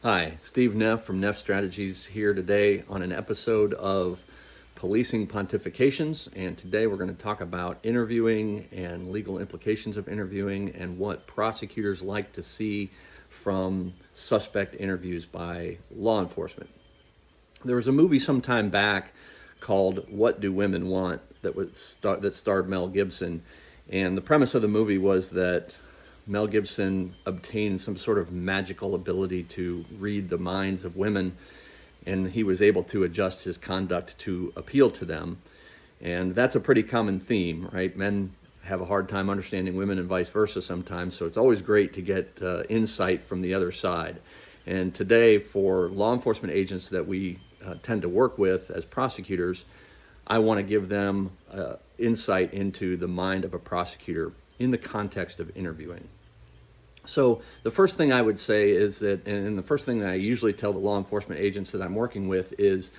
Hi, Steve Neff from Neff Strategies here today on an episode of Policing Pontifications, and today we're going to talk about interviewing and legal implications of interviewing and what prosecutors like to see from suspect interviews by law enforcement. There was a movie some time back called What Do Women Want that starred Mel Gibson, and the premise of the movie was that Mel Gibson obtained some sort of magical ability to read the minds of women, and he was able to adjust his conduct to appeal to them. And that's a pretty common theme, right? Men have a hard time understanding women and vice versa sometimes, so it's always great to get insight from the other side. And today, for law enforcement agents that we tend to work with as prosecutors, I want to give them insight into the mind of a prosecutor in the context of interviewing. So the first thing I would say is that, and the first thing that I usually tell the law enforcement agents that I'm working with is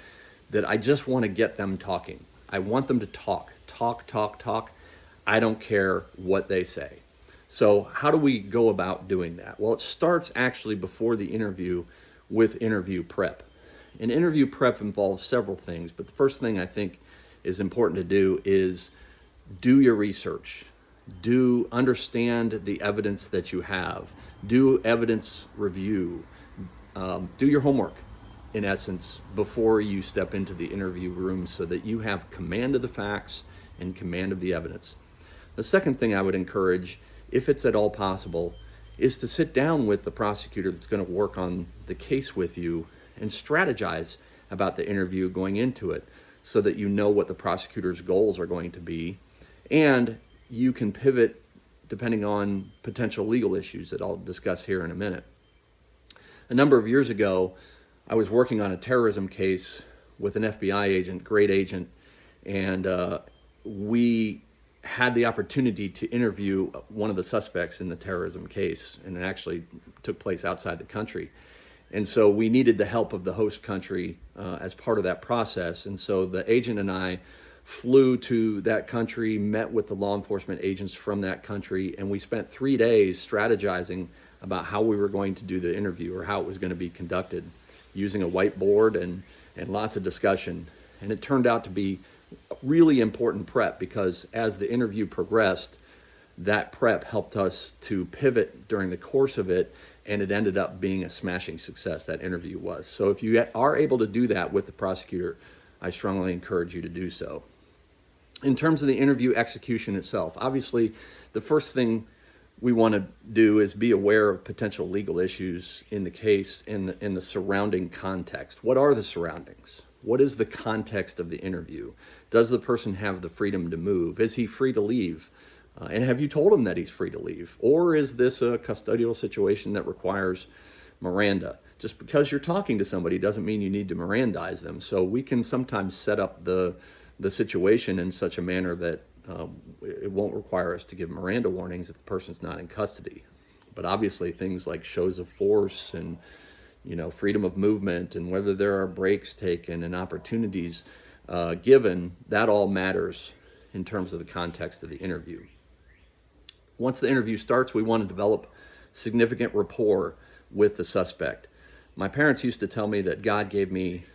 that I just want to get them talking. I want them to talk. I don't care what they say. So how do we go about doing that? Well, it starts actually before the interview with interview prep. And interview prep involves several things, but the first thing I think is important to do is do your research. Do understand the evidence that you have. Do evidence review. Do your homework, in essence, before you step into the interview room so that you have command of the facts and command of the evidence. The second thing I would encourage, if it's at all possible, is to sit down with the prosecutor that's going to work on the case with you and strategize about the interview going into it so that you know what the prosecutor's goals are going to be, and you can pivot depending on potential legal issues that I'll discuss here in a minute. A number of years ago, I was working on a terrorism case with an FBI agent, great agent, and we had the opportunity to interview one of the suspects in the terrorism case, and it actually took place outside the country. And so we needed the help of the host country as part of that process. And so the agent and I flew to that country, met with the law enforcement agents from that country, and we spent 3 days strategizing about how we were going to do the interview or how it was going to be conducted, using a whiteboard and lots of discussion. And it turned out to be really important prep because as the interview progressed, that prep helped us to pivot during the course of it, and it ended up being a smashing success, that interview was. So if you are able to do that with the prosecutor, I strongly encourage you to do so. In terms of the interview execution itself, obviously, the first thing we want to do is be aware of potential legal issues in the case in the surrounding context. What are the surroundings? What is the context of the interview? Does the person have the freedom to move? Is he free to leave? And have you told him that he's free to leave? Or is this a custodial situation that requires Miranda? Just because you're talking to somebody doesn't mean you need to Mirandize them. So we can sometimes set up the situation in such a manner that it won't require us to give Miranda warnings if the person's not in custody. But obviously things like shows of force and freedom of movement and whether there are breaks taken and opportunities given, that all matters in terms of the context of the interview. Once the interview starts, we want to develop significant rapport with the suspect. My parents used to tell me that God gave me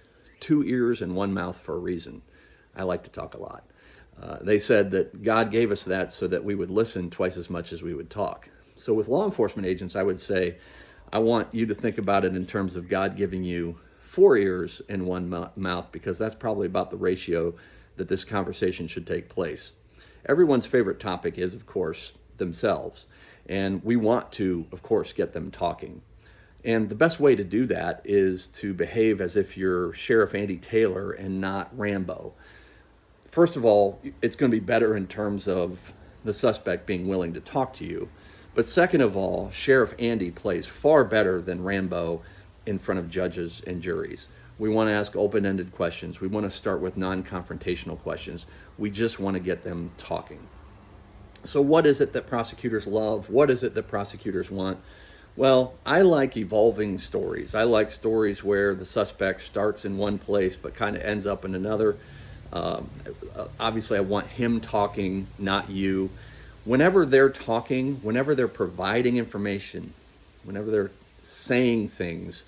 2 ears and 1 mouth for a reason. I like to talk a lot. They said that God gave us that so that we would listen twice as much as we would talk. So with law enforcement agents, I would say, I want you to think about it in terms of God giving you 4 ears and 1 mouth, because that's probably about the ratio that this conversation should take place. Everyone's favorite topic is, of course, themselves. And we want to, of course, get them talking. And the best way to do that is to behave as if you're Sheriff Andy Taylor and not Rambo. First of all, it's going to be better in terms of the suspect being willing to talk to you. But second of all, Sheriff Andy plays far better than Rambo in front of judges and juries. We want to ask open-ended questions. We want to start with non-confrontational questions. We just want to get them talking. So what is it that prosecutors love? What is it that prosecutors want? Well, I like evolving stories. I like stories where the suspect starts in one place but kind of ends up in another. Obviously, I want him talking, not you. Whenever they're talking, whenever they're providing information, whenever they're saying things,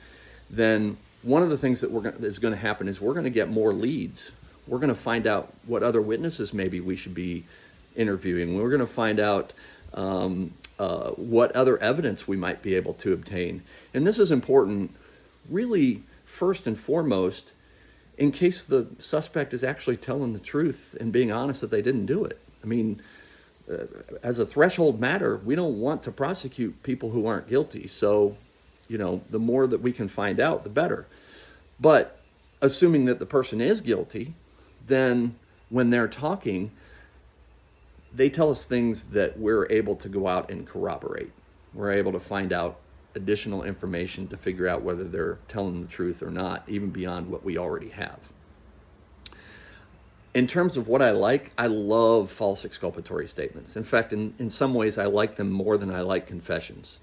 then one of the things that is going to happen is we're going to get more leads. We're going to find out what other witnesses maybe we should be interviewing. We're going to find out what other evidence we might be able to obtain. And this is important, really, first and foremost, in case the suspect is actually telling the truth and being honest that they didn't do it. I mean, as a threshold matter, we don't want to prosecute people who aren't guilty. So, the more that we can find out, the better. But assuming that the person is guilty, then when they're talking, they tell us things that we're able to go out and corroborate. We're able to find out additional information to figure out whether they're telling the truth or not, even beyond what we already have. In terms of what I love false exculpatory statements. In fact, in some ways, I like them more than I like confessions.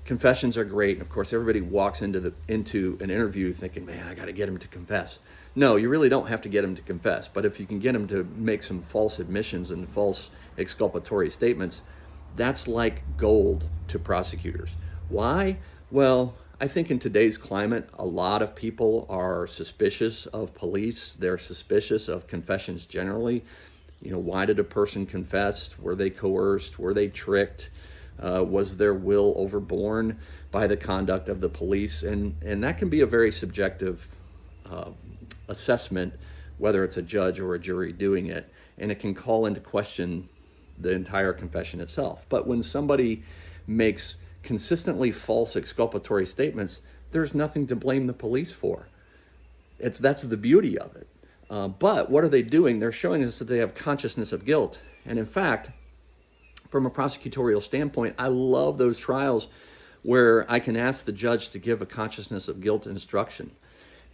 Confessions are great. And of course, everybody walks into an interview thinking, man, I got to get him to confess. No, you really don't have to get him to confess. But if you can get him to make some false admissions and false exculpatory statements, that's like gold to prosecutors. Why? Well, I think in today's climate, a lot of people are suspicious of police. They're suspicious of confessions generally. Why did a person confess? Were they coerced? Were they tricked? Was their will overborne by the conduct of the police? And that can be a very subjective assessment, whether it's a judge or a jury doing it, and it can call into question the entire confession itself. But when somebody makes consistently false exculpatory statements, there's nothing to blame the police for. That's the beauty of it. But what are they doing? They're showing us that they have consciousness of guilt. And in fact, from a prosecutorial standpoint, I love those trials where I can ask the judge to give a consciousness of guilt instruction.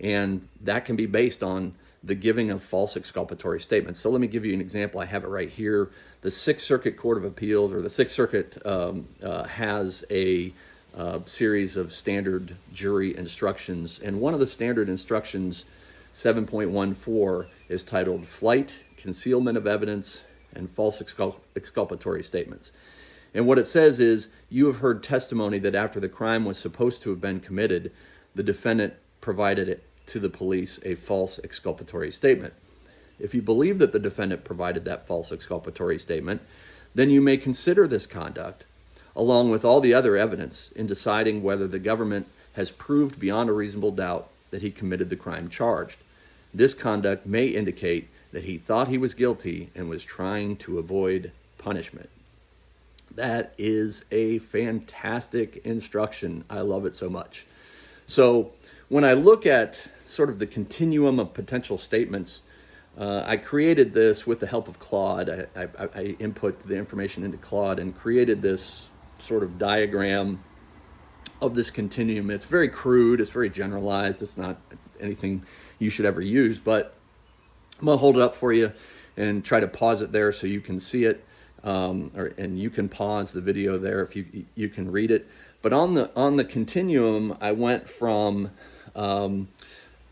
And that can be based on the giving of false exculpatory statements. So let me give you an example. I have it right here. The Sixth Circuit Court of Appeals, or the Sixth Circuit, has a series of standard jury instructions. And one of the standard instructions, 7.14, is titled Flight, Concealment of Evidence, and False Exculpatory Statements. And what it says is, you have heard testimony that after the crime was supposed to have been committed, the defendant provided it to the police a false exculpatory statement. If you believe that the defendant provided that false exculpatory statement, then you may consider this conduct, along with all the other evidence, in deciding whether the government has proved beyond a reasonable doubt that he committed the crime charged. This conduct may indicate that he thought he was guilty and was trying to avoid punishment. That is a fantastic instruction. I love it so much. So when I look at sort of the continuum of potential statements, I created this with the help of Claude. I input the information into Claude and created this sort of diagram of this continuum. It's very crude, it's very generalized, it's not anything you should ever use, but I'm gonna hold it up for you and try to pause it there so you can see it, and you can pause the video there if you can read it. But on the continuum, I went from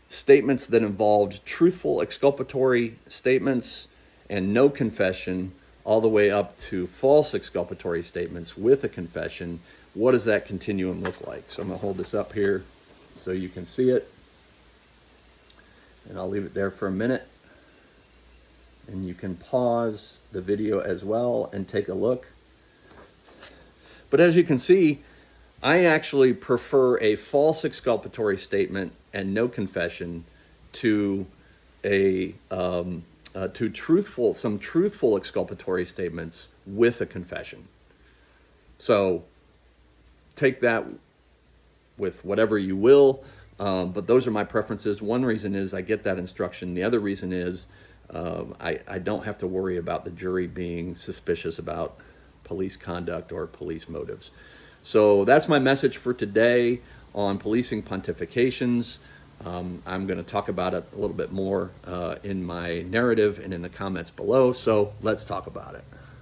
statements that involved truthful exculpatory statements and no confession, all the way up to false exculpatory statements with a confession. What does that continuum look like? So I'm going to hold this up here so you can see it. And I'll leave it there for a minute. And you can pause the video as well and take a look. But as you can see, I actually prefer a false exculpatory statement and no confession to some truthful exculpatory statements with a confession. So take that with whatever you will, but those are my preferences. One reason is I get that instruction. The other reason is I don't have to worry about the jury being suspicious about police conduct or police motives. So that's my message for today on policing pontifications. I'm going to talk about it a little bit more in my narrative and in the comments below. So let's talk about it.